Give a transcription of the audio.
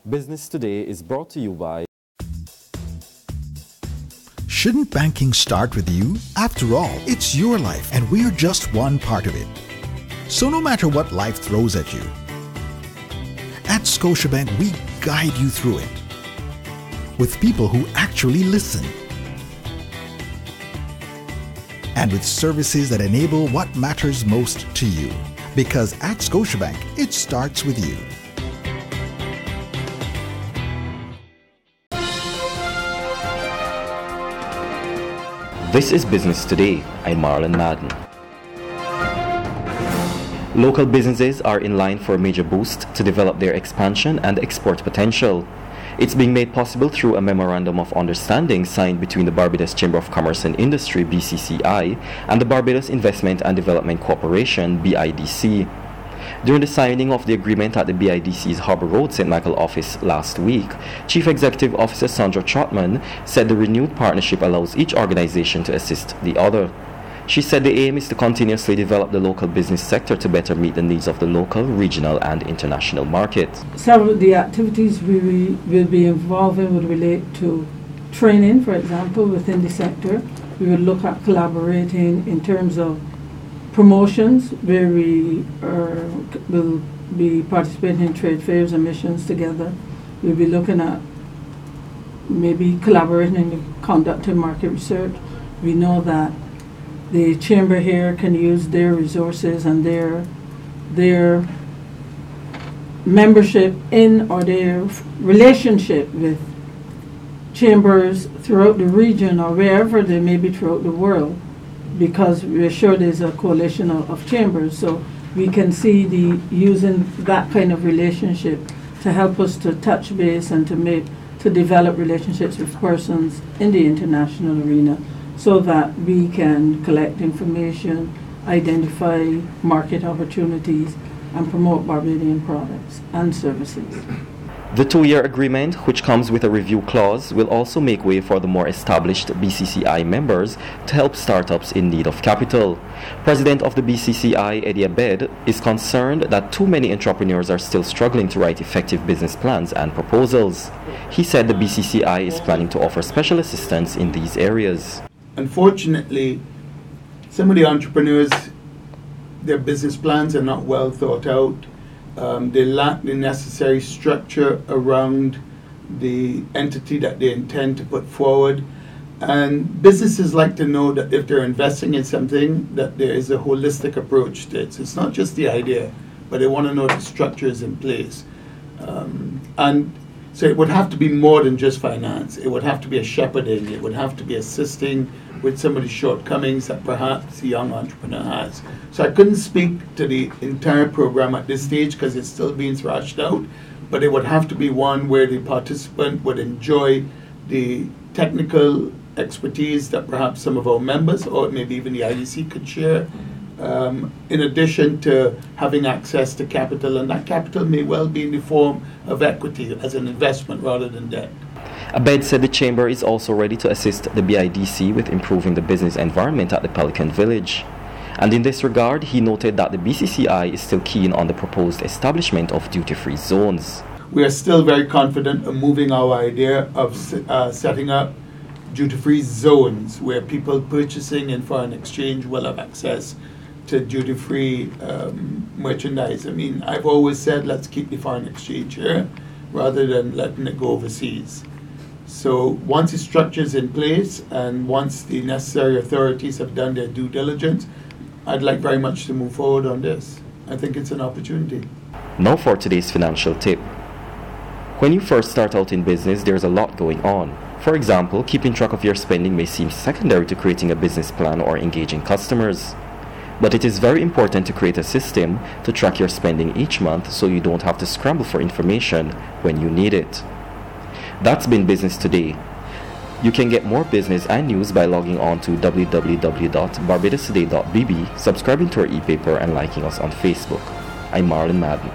Business Today is brought to you by... Shouldn't banking start with you? After all, it's your life and we're just one part of it. So no matter what life throws at you, at Scotiabank we guide you through it with people who actually listen and with services that enable what matters most to you. Because at Scotiabank, it starts with you. This is Business Today. I'm Marlon Madden. Local businesses are in line for a major boost to develop their expansion and export potential. It's being made possible through a Memorandum of Understanding signed between the Barbados Chamber of Commerce and Industry (BCCI) and the Barbados Investment and Development Corporation (BIDC). During the signing of the agreement at the BIDC's Harbour Road St. Michael office last week, Chief Executive Officer Sandra Trotman said the renewed partnership allows each organization to assist the other. She said the aim is to continuously develop the local business sector to better meet the needs of the local, regional and international market. Several of the activities we will be involved in would relate to training, for example, within the sector. We would look at collaborating in terms of promotions, where we will be participating in trade fairs and missions together. We'll be looking at maybe collaborating in conducting market research. We know that the chamber here can use their resources and their membership in or their relationship with chambers throughout the region or wherever they may be throughout the world, because we're sure there's a coalition of chambers, so we can see using that kind of relationship to help us to touch base and to develop relationships with persons in the international arena, so that we can collect information, identify market opportunities, and promote Barbadian products and services. The two-year agreement, which comes with a review clause, will also make way for the more established BCCI members to help startups in need of capital. President of the BCCI, Eddie Abed, is concerned that too many entrepreneurs are still struggling to write effective business plans and proposals. He said the BCCI is planning to offer special assistance in these areas. Unfortunately, some of the entrepreneurs, their business plans are not well thought out. They lack the necessary structure around the entity that they intend to put forward. And businesses like to know that if they're investing in something, that there is a holistic approach to it. So it's not just the idea, but they want to know the structure is in place. And so it would have to be more than just finance. It would have to be a shepherding. It would have to be assisting with some of the shortcomings that perhaps a young entrepreneur has. So I couldn't speak to the entire program at this stage because it's still being thrashed out, but it would have to be one where the participant would enjoy the technical expertise that perhaps some of our members or maybe even the IDC could share, in addition to having access to capital, and that capital may well be in the form of equity as an investment rather than debt. Abed said the Chamber is also ready to assist the BIDC with improving the business environment at the Pelican Village. And in this regard, he noted that the BCCI is still keen on the proposed establishment of duty-free zones. We are still very confident of moving our idea of setting up duty-free zones where people purchasing in foreign exchange will have access to duty-free merchandise. I mean, I've always said let's keep the foreign exchange here rather than letting it go overseas. So once the structure is in place and once the necessary authorities have done their due diligence, I'd like very much to move forward on this. I think it's an opportunity. Now for today's financial tip. When you first start out in business, there's a lot going on. For example, keeping track of your spending may seem secondary to creating a business plan or engaging customers. But it is very important to create a system to track your spending each month so you don't have to scramble for information when you need it. That's been Business Today. You can get more business and news by logging on to www.barbadostoday.bb, subscribing to our e-paper and liking us on Facebook. I'm Marlon Madden.